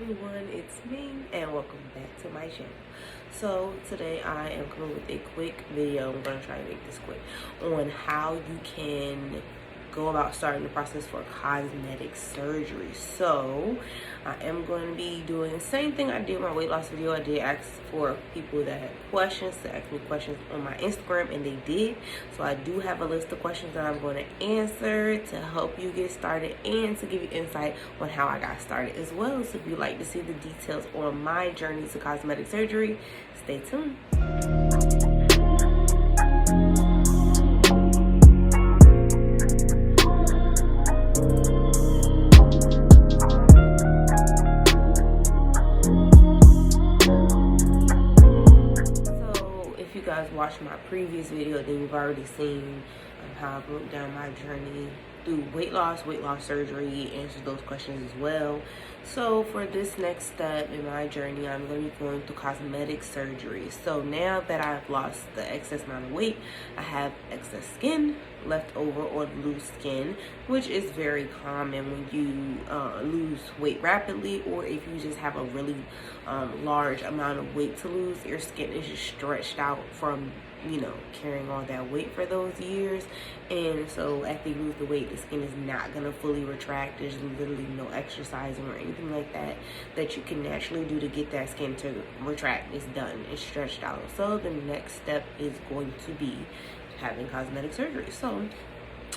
everyone, it's me and welcome back to my channel. So today I am coming with a quick video. I'm going to try to make this quick on how you can go about starting the process for cosmetic surgery. So I am going to be doing the same thing I did in my weight loss video. I did ask for people that had questions to ask me questions on my Instagram, and they did. So I do have a list of questions that I'm going to answer to help you get started and to give you insight on how I got started as well. So if you'd like to see the details on my journey to cosmetic surgery, stay tuned. Watched my previous video, then you've already seen how I broke down my journey through weight loss surgery, answered those questions as well. So for this next step in my journey, I'm going to be going through cosmetic surgery. So now that I've lost the excess amount of weight, I have excess skin left over, or loose skin, which is very common when you lose weight rapidly, or if you just have a really large amount of weight to lose. Your skin is just stretched out from carrying all that weight for those years, and so after you lose the weight, the skin is not going to fully retract. There's literally no exercising or anything like that you can naturally do to get that skin to retract. It's done, it's stretched out. So the next step is going to be having cosmetic surgery. So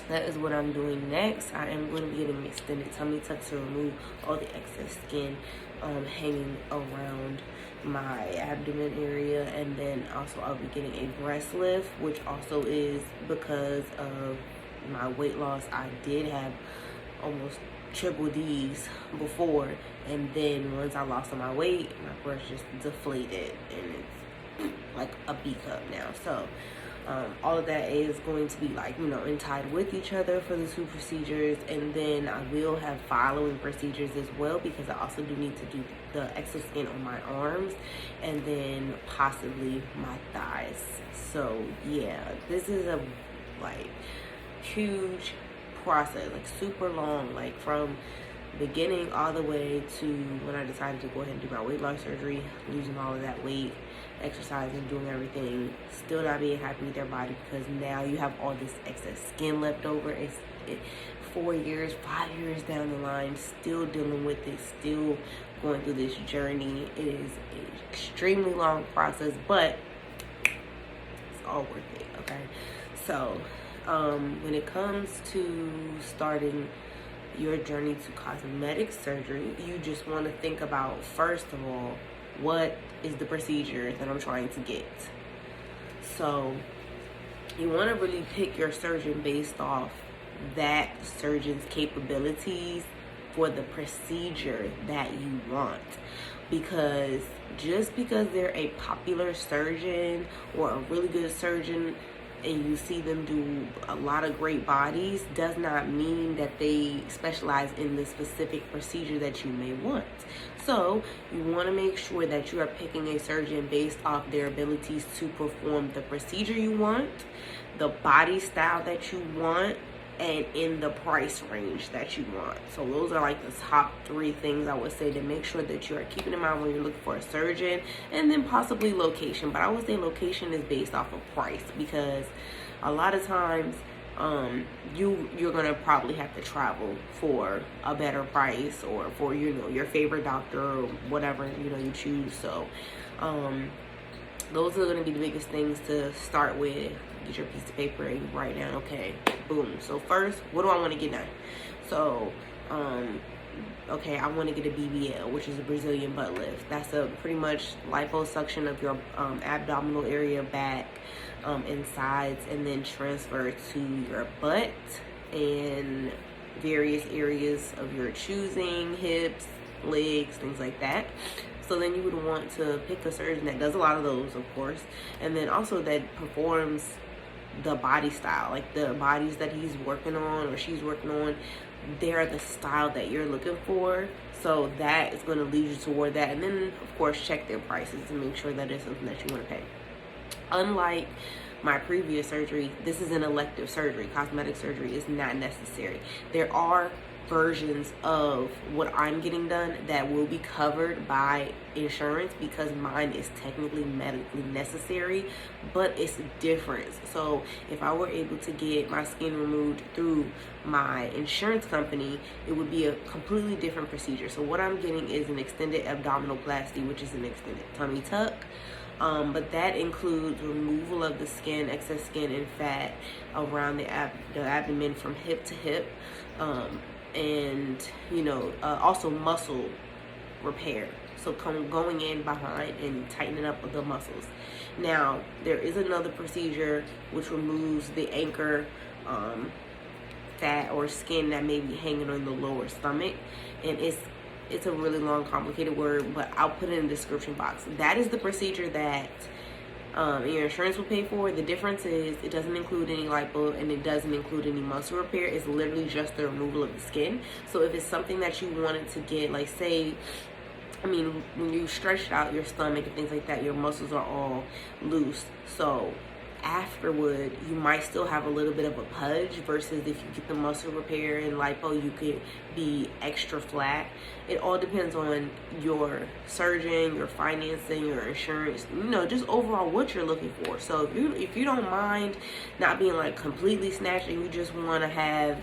that is what I'm doing next. I am going to be getting an extended tummy tuck to remove all the excess skin hanging around my abdomen area, and then also I'll be getting a breast lift, which also is because of my weight loss. I did have almost triple D's before, and then once I lost all my weight, my breast just deflated and it's like a B cup now. So all of that is going to be tied with each other for the two procedures, and then I will have following procedures as well, because I also do need to do the excess skin on my arms and then possibly my thighs. So yeah, this is a huge process, super long, from beginning all the way to when I decided to go ahead and do my weight loss surgery, losing all of that weight, exercising, doing everything, still not being happy with their body, because now you have all this excess skin left over. It's 4 years, 5 years down the line, still dealing with it, still going through this journey. It is an extremely long process, but it's all worth it. Okay, so when it comes to starting your journey to cosmetic surgery, you just want to think about, first of all, what is the procedure that I'm trying to get. So you want to really pick your surgeon based off that surgeon's capabilities for the procedure that you want, because just because they're a popular surgeon or a really good surgeon and you see them do a lot of great bodies does not mean that they specialize in the specific procedure that you may want. So you want to make sure that you are picking a surgeon based off their abilities to perform the procedure you want, the body style that you want, and in the price range that you want. So those are the top 3 things I would say to make sure that you are keeping in mind when you're looking for a surgeon, and then possibly location. But I would say location is based off of price, because a lot of times you're gonna probably have to travel for a better price, or for your favorite doctor, or whatever you choose. So those are going to be the biggest things to start with. Get your piece of paper and write down, okay, boom. So first, what do I want to get done? So okay, I want to get a BBL, which is a Brazilian butt lift. That's a pretty much liposuction of your abdominal area, back, and sides, and then transfer to your butt and various areas of your choosing, hips, legs, things like that. So then you would want to pick a surgeon that does a lot of those, of course, and then also that performs the body style, the bodies that he's working on or she's working on, they're the style that you're looking for. So that is going to lead you toward that, and then of course check their prices and make sure that it's something that you want to pay. Unlike my previous surgery, this is an elective surgery. Cosmetic surgery is not necessary. There are versions of what I'm getting done that will be covered by insurance, because mine is technically medically necessary, but it's different. So if I were able to get my skin removed through my insurance company, it would be a completely different procedure. So what I'm getting is an extended abdominoplasty, which is an extended tummy tuck. But that includes removal of the skin, excess skin and fat around the abdomen from hip to hip, and also muscle repair. So going in behind and tightening up the muscles. Now there is another procedure which removes the anchor fat or skin that may be hanging on the lower stomach, and it's a really long, complicated word, but I'll put it in the description box. That is the procedure that your insurance will pay for. The difference is it doesn't include any lipo and it doesn't include any muscle repair. It's literally just the removal of the skin. So if it's something that you wanted to get, like say, when you stretch out your stomach and things like that, your muscles are all loose. So afterward, you might still have a little bit of a pudge, versus if you get the muscle repair and lipo, you could be extra flat. It all depends on your surgeon, your financing, your insurance, just overall what you're looking for. So if you don't mind not being like completely snatched and you just want to have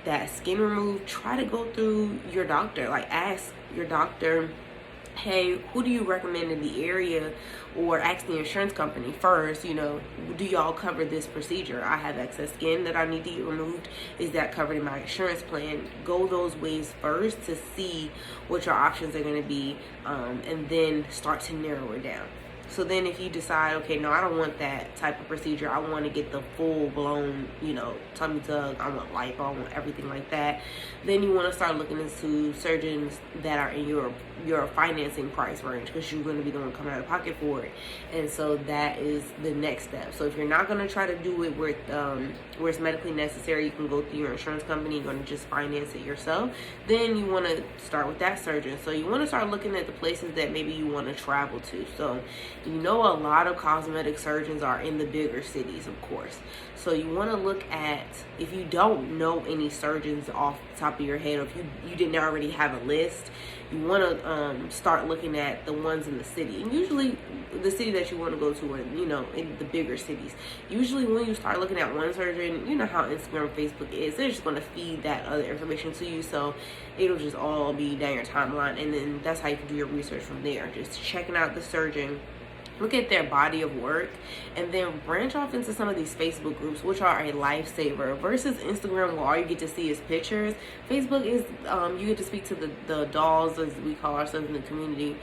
that skin removed, try to go through your doctor. Like ask your doctor, hey, who do you recommend in the area? Or ask the insurance company first, do y'all cover this procedure? I have excess skin that I need to get removed. Is that covered in my insurance plan? Go those ways first to see what your options are going to be, and then start to narrow it down. So then if you decide, okay, no, I don't want that type of procedure, I want to get the full-blown, tummy tuck, I want lipo, I want everything like that, then you want to start looking into surgeons that are in your financing price range, because you're going to be the one coming out of pocket for it. And so that is the next step. So if you're not going to try to do it where it's medically necessary, you can go through your insurance company, you're going to just finance it yourself, then you want to start with that surgeon. So you want to start looking at the places that maybe you want to travel to. So a lot of cosmetic surgeons are in the bigger cities, of course. So you want to look at, if you don't know any surgeons off the top of your head, or if you didn't already have a list, you want to start looking at the ones in the city. And usually the city that you want to go to are, in the bigger cities. Usually when you start looking at one surgeon, you know how Instagram, Facebook is, they're just going to feed that other information to you. So it'll just all be down your timeline. And then that's how you can do your research from there. Just checking out the surgeon, look at their body of work, and then branch off into some of these Facebook groups, which are a lifesaver, versus Instagram, where all you get to see is pictures. Facebook is, you get to speak to the dolls, as we call ourselves in the community,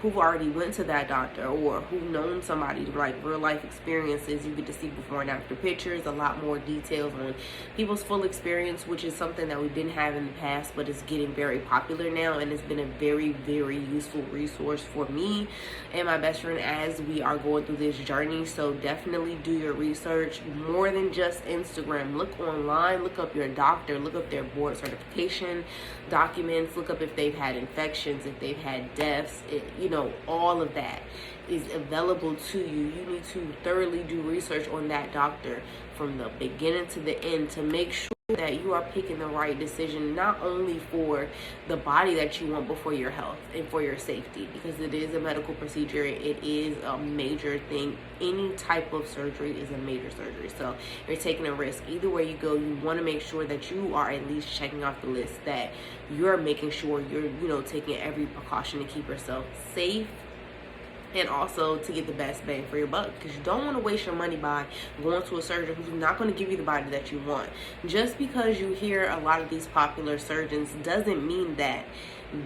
who already went to that doctor, or who've known somebody, like real life experiences. You get to see before and after pictures, a lot more details on people's full experience, which is something that we didn't have in the past, but it's getting very popular now, and it's been a very, very useful resource for me and my best friend as we are going through this journey. So definitely do your research, more than just Instagram. Look online, look up your doctor, look up their board certification documents, look up if they've had infections, if they've had deaths, all of that is available to you. You need to thoroughly do research on that doctor from the beginning to the end to make sure that you are picking the right decision, not only for the body that you want, but for your health and for your safety, because it is a medical procedure. It is a major thing. Any type of surgery is a major surgery, so you're taking a risk. Either way you go, you want to make sure that you are at least checking off the list, that you're making sure you're taking every precaution to keep yourself safe, and also to get the best bang for your buck, because you don't want to waste your money by going to a surgeon who's not going to give you the body that you want. Just because you hear a lot of these popular surgeons doesn't mean that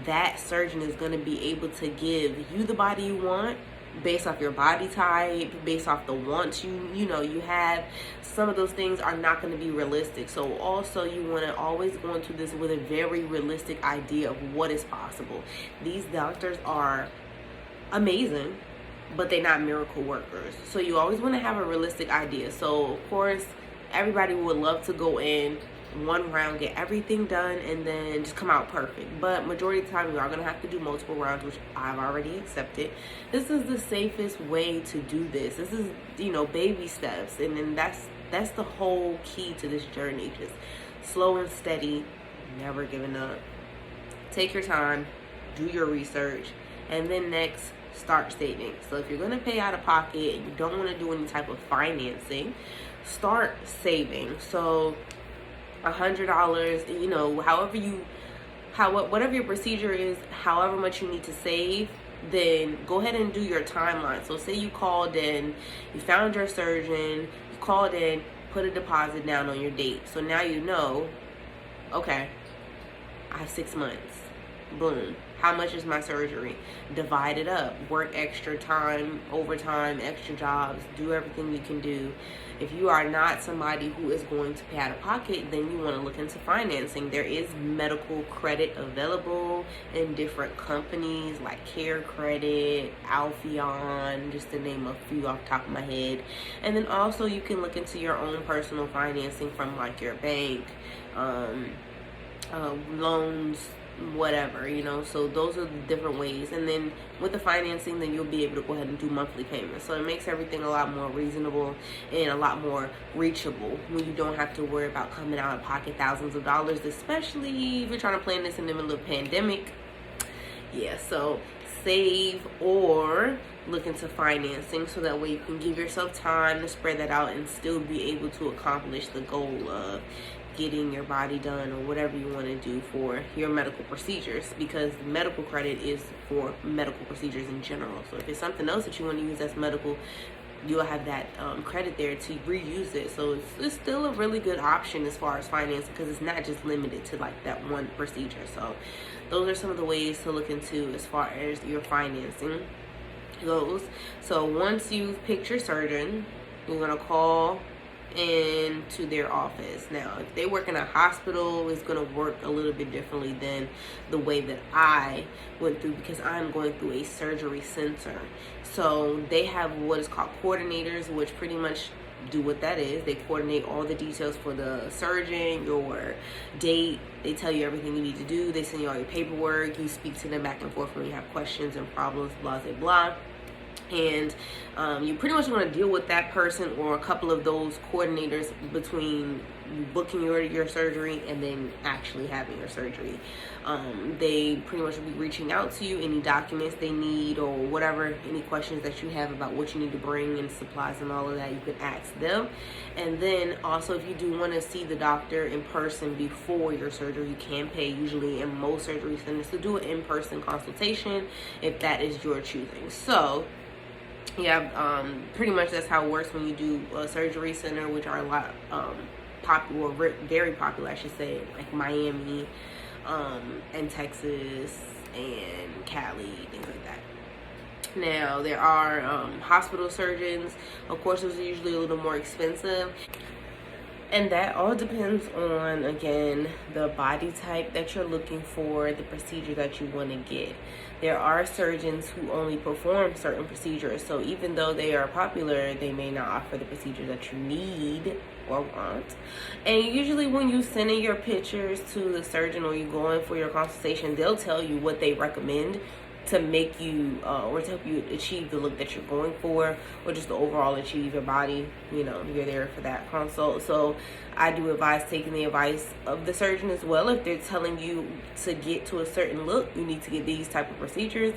that surgeon is going to be able to give you the body you want, based off your body type, based off the wants you have. Some of those things are not going to be realistic. So also you want to always go into this with a very realistic idea of what is possible. These doctors are amazing, but they're not miracle workers. So you always want to have a realistic idea. So of course everybody would love to go in one round, get everything done, and then just come out perfect. But majority of the time, you are going to have to do multiple rounds, which I've already accepted. This is the safest way to do this. This is, baby steps. And then that's the whole key to this journey. Just slow and steady, never giving up. Take your time, do your research, and then next, start saving. So if you're going to pay out of pocket and you don't want to do any type of financing, start saving. So $100, you know, whatever your procedure is, however much you need to save, then go ahead and do your timeline. So say you called in, you found your surgeon, you called in, put a deposit down on your date. So now you know, okay, I have 6 months. Boom. How much is my surgery? Divide it up. Work extra time, overtime, extra jobs. Do everything you can do. If you are not somebody who is going to pay out of pocket, then you want to look into financing. There is medical credit available in different companies like Care Credit, Alpheon, just to name a few off the top of my head. And then also you can look into your own personal financing from like your bank, loans, whatever, you know. So those are the different ways. And then with the financing, then you'll be able to go ahead and do monthly payments. So it makes everything a lot more reasonable and a lot more reachable when you don't have to worry about coming out of pocket thousands of dollars, especially if you're trying to plan this in the middle of a pandemic. Yeah, so save or look into financing so that way you can give yourself time to spread that out and still be able to accomplish the goal of getting your body done or whatever you want to do for your medical procedures, because medical credit is for medical procedures in general. So if it's something else that you want to use as medical, you'll have that credit there to reuse it. So it's still a really good option as far as financing, because it's not just limited to like that one procedure. So those are some of the ways to look into as far as your financing goes. So once you've picked your surgeon, you're going to call into their office. Now, if they work in a hospital, it's going to work a little bit differently than the way that I went through, because I'm going through a surgery center. So they have what is called coordinators, which pretty much do what that is. They coordinate all the details for the surgeon, your date. They tell you everything you need to do. They send you all your paperwork. You speak to them back and forth when you have questions and problems, blah, blah, blah. And you pretty much want to deal with that person or a couple of those coordinators between booking your surgery and then actually having your surgery. They pretty much will be reaching out to you, any documents they need or whatever, any questions that you have about what you need to bring and supplies and all of that, you can ask them. And then also, if you do want to see the doctor in person before your surgery, you can pay usually in most surgery centers to do an in-person consultation if that is your choosing. So yeah, pretty much that's how it works when you do a surgery center, which are a lot popular, very popular, I should say, like Miami, and Texas and Cali, things like that. Now, there are hospital surgeons. Of course, those are usually a little more expensive. And that all depends on, again, the body type that you're looking for, the procedure that you want to get. There are surgeons who only perform certain procedures. So even though they are popular, they may not offer the procedure that you need or want. And usually when you send in your pictures to the surgeon or you go in for your consultation, they'll tell you what they recommend to make you or to help you achieve the look that you're going for, or just to overall achieve your body. You know, you're there for that consult. So I do advise taking the advice of the surgeon as well. If they're telling you to get to a certain look, you need to get these type of procedures,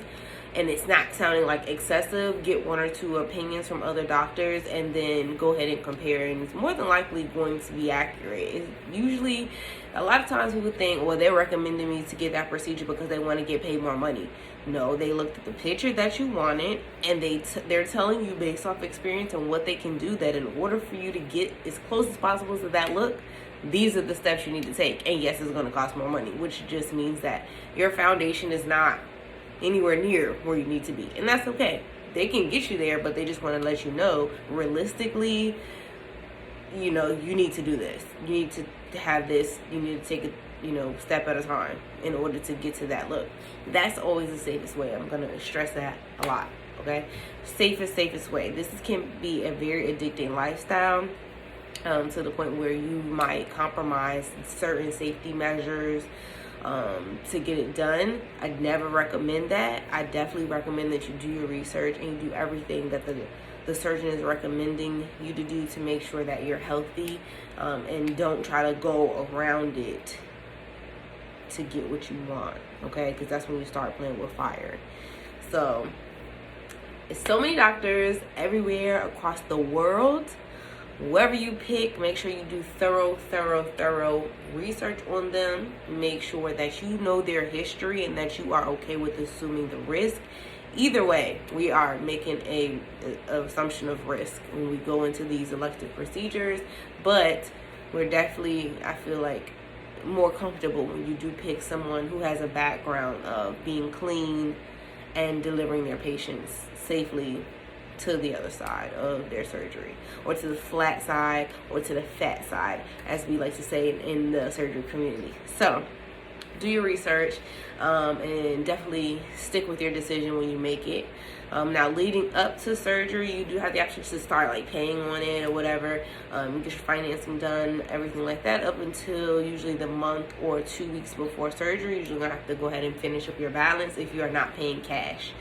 and it's not sounding like excessive, get one or two opinions from other doctors and then go ahead and compare, and it's more than likely going to be accurate. It's usually, a lot of times people think, well, they're recommending me to get that procedure because they want to get paid more money. No, they looked at the picture that you wanted, and they're telling you based off experience and what they can do, that in order for you to get as close as possible to that look, these are the steps you need to take. And yes, it's going to cost more money, which just means that your foundation is not anywhere near where you need to be, and that's okay. They can get you there, but they just want to let you know realistically, you know, you need to do this, you need to have this, you need to take a step at a time in order to get to that look. That's always the safest way. I'm going to stress that a lot, okay? Safest way. This can be a very addicting lifestyle, to the point where you might compromise certain safety measures to get it done. I'd never recommend that. I definitely recommend that you do your research and you do everything that the surgeon is recommending you to do to make sure that you're healthy, and don't try to go around it to get what you want, okay? Because that's when you start playing with fire. So it's so many doctors everywhere across the world. Whoever you pick, make sure you do thorough research on them. Make sure that you know their history and that you are okay with assuming the risk. Either way, we are making an assumption of risk when we go into these elective procedures, but we're definitely, I feel like, more comfortable when you do pick someone who has a background of being clean and delivering their patients safely to the other side of their surgery, or to the flat side, or to the fat side, as we like to say in the surgery community. So do your research, and definitely stick with your decision when you make it. Now, leading up to surgery, you do have the option to start like paying on it or whatever. Get your financing done, everything like that, up until usually the month or 2 weeks before surgery. You're usually gonna have to go ahead and finish up your balance if you are not paying cash.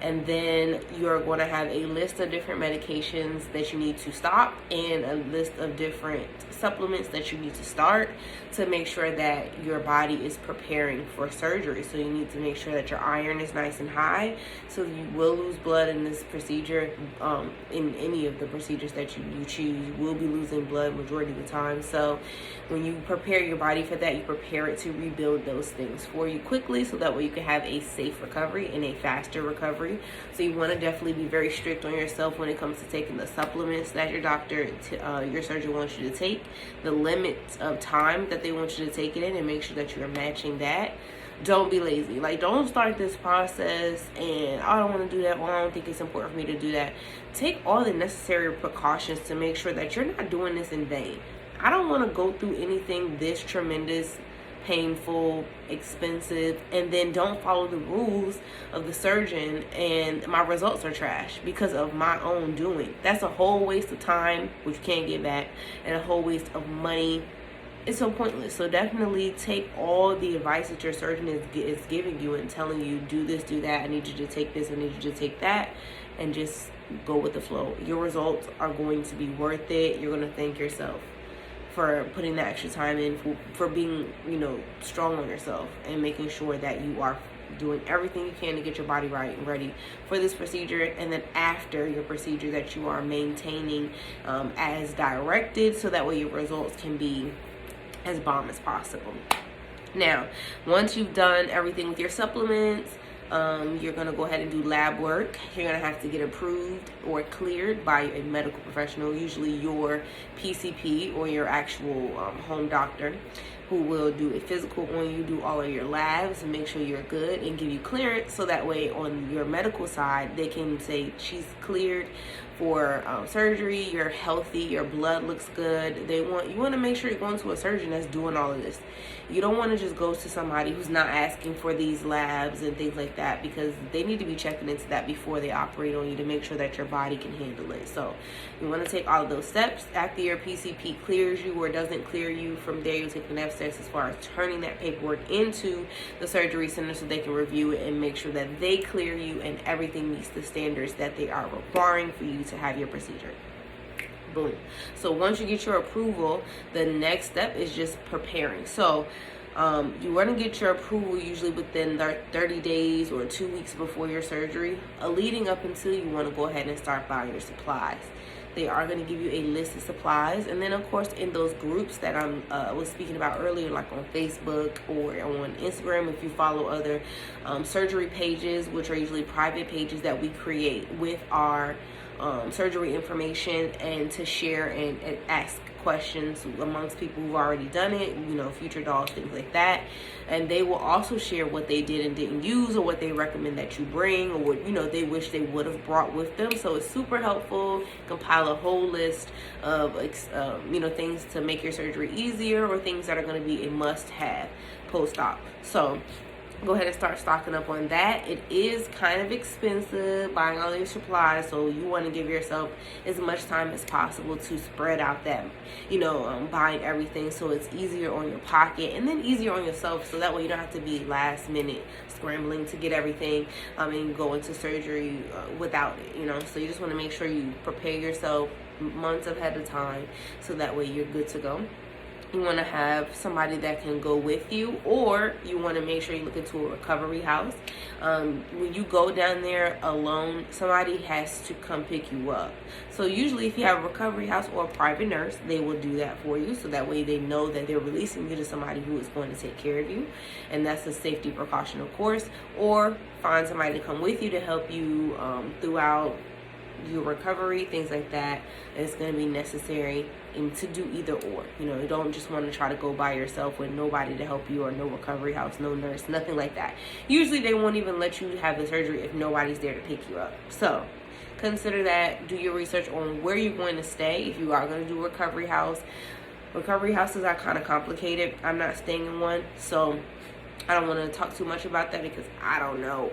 And then you're going to have a list of different medications that you need to stop, and a list of different supplements that you need to start to make sure that your body is preparing for surgery. So you need to make sure that your iron is nice and high, so you will lose blood in this procedure. In any of the procedures that you choose, you will be losing blood majority of the time. So when you prepare your body for that, you prepare it to rebuild those things for you quickly, so that way you can have a safe recovery and a faster recovery. So you want to definitely be very strict on yourself when it comes to taking the supplements that your doctor, your surgeon wants you to take, the limits of time that they want you to take it in, and make sure that you're matching that. Don't be lazy. Like, don't start this process and I don't want to do that, or I don't think it's important for me to do that. Take all the necessary precautions to make sure that you're not doing this in vain. I don't want to go through anything this tremendous, painful, expensive, and then don't follow the rules of the surgeon and my results are trash because of my own doing. That's a whole waste of time, which you can't get back, and a whole waste of money. It's so pointless. So definitely take all the advice that your surgeon is giving you and telling you, do this, do that, I need you to take this, I need you to take that, and just go with the flow. Your results are going to be worth it. You're going to thank yourself for putting that extra time in, for being, strong on yourself and making sure that you are doing everything you can to get your body right and ready for this procedure. And then after your procedure, that you are maintaining as directed, so that way your results can be as bomb as possible. Now, once you've done everything with your supplements, you're going to go ahead and do lab work. You're going to have to get approved or cleared by a medical professional, usually your PCP or your actual home doctor, who will do a physical on you, do all of your labs, and make sure you're good and give you clearance. So that way on your medical side, they can say she's cleared for surgery, you're healthy, your blood looks good. You want to make sure you're going to a surgeon that's doing all of this. You don't want to just go to somebody who's not asking for these labs and things like that, because they need to be checking into that before they operate on you to make sure that your body can handle it. So you want to take all of those steps. After your PCP clears you or doesn't clear you, from there you take the next steps as far as turning that paperwork into the surgery center so they can review it and make sure that they clear you and everything meets the standards that they are requiring for you to have your procedure. Boom. So once you get your approval, the next step is just preparing. So you want to get your approval usually within 30 days or 2 weeks before your surgery. Leading up until, you want to go ahead and start buying your supplies. They are going to give you a list of supplies, and then of course in those groups that I was speaking about earlier, like on Facebook or on Instagram, if you follow other surgery pages, which are usually private pages that we create with our surgery information, and to share and ask questions amongst people who've already done it, future dolls, things like that. And they will also share what they did and didn't use, or what they recommend that you bring, or what they wish they would have brought with them. So it's super helpful. Compile a whole list of things to make your surgery easier, or things that are going to be a must-have post-op. So go ahead and start stocking up on that. It is kind of expensive buying all these supplies, so you want to give yourself as much time as possible to spread out that, buying everything, so it's easier on your pocket and then easier on yourself, so that way you don't have to be last minute scrambling to get everything and go into surgery without it, so you just want to make sure you prepare yourself months ahead of time, so that way you're good to go. You want to have somebody that can go with you, or you want to make sure you look into a recovery house. When you go down there alone, somebody has to come pick you up. So usually if you have a recovery house or a private nurse, they will do that for you, so that way they know that they're releasing you to somebody who is going to take care of you, and that's a safety precaution, of course. Or find somebody to come with you to help you throughout your recovery, things like that. It's going to be necessary to do either or. You don't just want to try to go by yourself with nobody to help you, or no recovery house, no nurse, nothing like that. Usually they won't even let you have the surgery if nobody's there to pick you up. So consider that. Do your research on where you're going to stay if you are going to do recovery house. Recovery houses are kind of complicated. I'm not staying in one, so I don't want to talk too much about that because I don't know.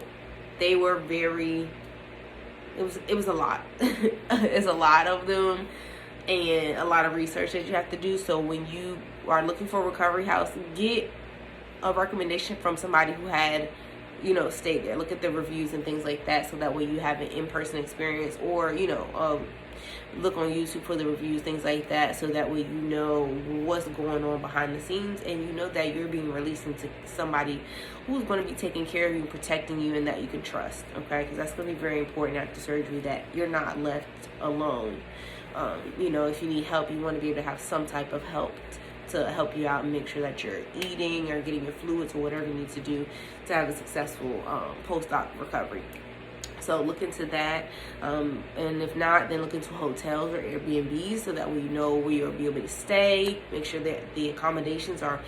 They were very... It was a lot. It's a lot of them and a lot of research that you have to do. So when you are looking for a recovery house, get a recommendation from somebody who had, stayed there. Look at the reviews and things like that, so that way you have an in-person experience, or, look on YouTube for the reviews, things like that, so that way you know what's going on behind the scenes, and you know that you're being released into somebody who's going to be taking care of you, protecting you, and that you can trust, okay? Because that's going to be very important after surgery, that you're not left alone. If you need help, you want to be able to have some type of help to help you out and make sure that you're eating or getting your fluids or whatever you need to do to have a successful post-op recovery. So look into that, and if not, then look into hotels or Airbnbs, so that way you know where you'll be able to stay. Make sure that the accommodations are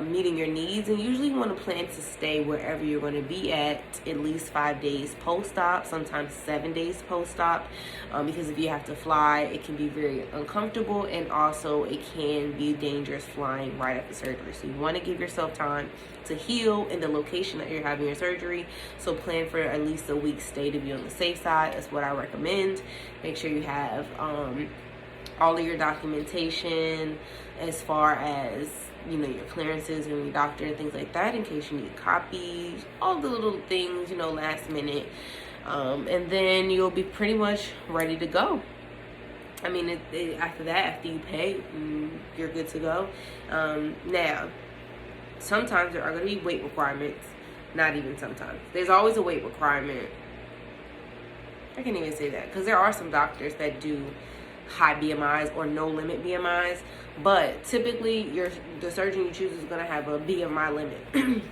meeting your needs, and usually you want to plan to stay wherever you're going to be at least 5 days post-op, sometimes 7 days post-op, because if you have to fly, it can be very uncomfortable, and also it can be dangerous flying right after surgery. So you want to give yourself time to heal in the location that you're having your surgery. So plan for at least a week's stay to be on the safe side. That's what I recommend. Make sure you have all of your documentation, as far as your clearances and your doctor and things like that, in case you need copies, all the little things, last minute, and then you'll be pretty much ready to go. I mean, after that, after you pay, you're good to go. Now, sometimes there are going to be weight requirements. Not even sometimes. There's always a weight requirement. I can't even say that, because there are some doctors that do high BMIs or no limit BMIs, but typically the surgeon you choose is going to have a BMI limit.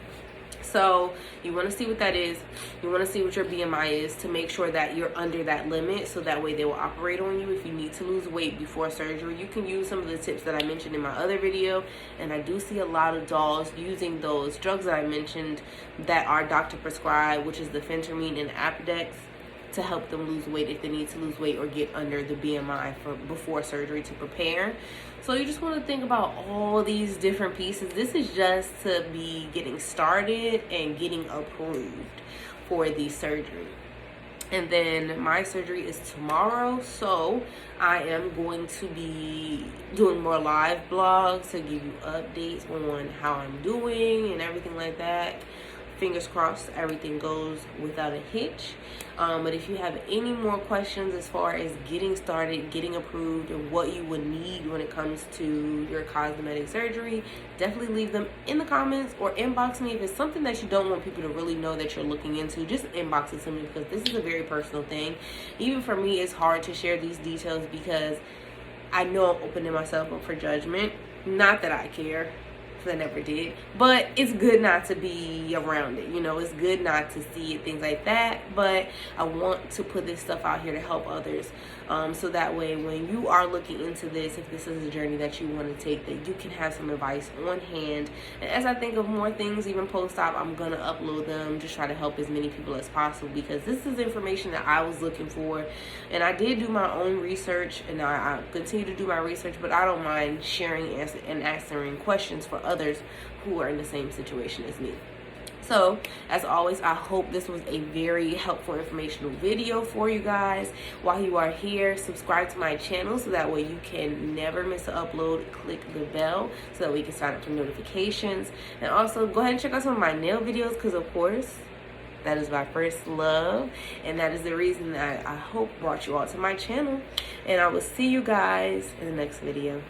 So you want to see what that is. You want to see what your BMI is to make sure that you're under that limit, so that way they will operate on you. If you need to lose weight before surgery, you can use some of the tips that I mentioned in my other video. And I do see a lot of dolls using those drugs that I mentioned that are doctor prescribed, which is the Phentermine and Apedix, to help them lose weight if they need to lose weight or get under the BMI for before surgery to prepare. So you just want to think about all these different pieces. This is just to be getting started and getting approved for the surgery. And then my surgery is tomorrow, so I am going to be doing more live blogs to give you updates on how I'm doing and everything like that. Fingers crossed everything goes without a hitch. But if you have any more questions as far as getting started, getting approved, and what you would need when it comes to your cosmetic surgery, definitely leave them in the comments or inbox me. If it's something that you don't want people to really know that you're looking into, just inbox it to me, because this is a very personal thing. Even for me, it's hard to share these details because I know I'm opening myself up for judgment. Not that I care, I never did, but it's good not to be around it. It's good not to see it, things like that. But I want to put this stuff out here to help others, so that way when you are looking into this, if this is a journey that you want to take, that you can have some advice on hand. And as I think of more things, even post-op, I'm gonna upload them, just try to help as many people as possible, because this is information that I was looking for, and I did do my own research, and I continue to do my research, but I don't mind sharing and answering questions for others who are in the same situation as me. So, as always, I hope this was a very helpful, informational video for you guys. While you are here, subscribe to my channel so that way you can never miss an upload. Click the bell so that we can sign up for notifications. And also, go ahead and check out some of my nail videos, because, of course, that is my first love. And that is the reason that I hope brought you all to my channel. And I will see you guys in the next video.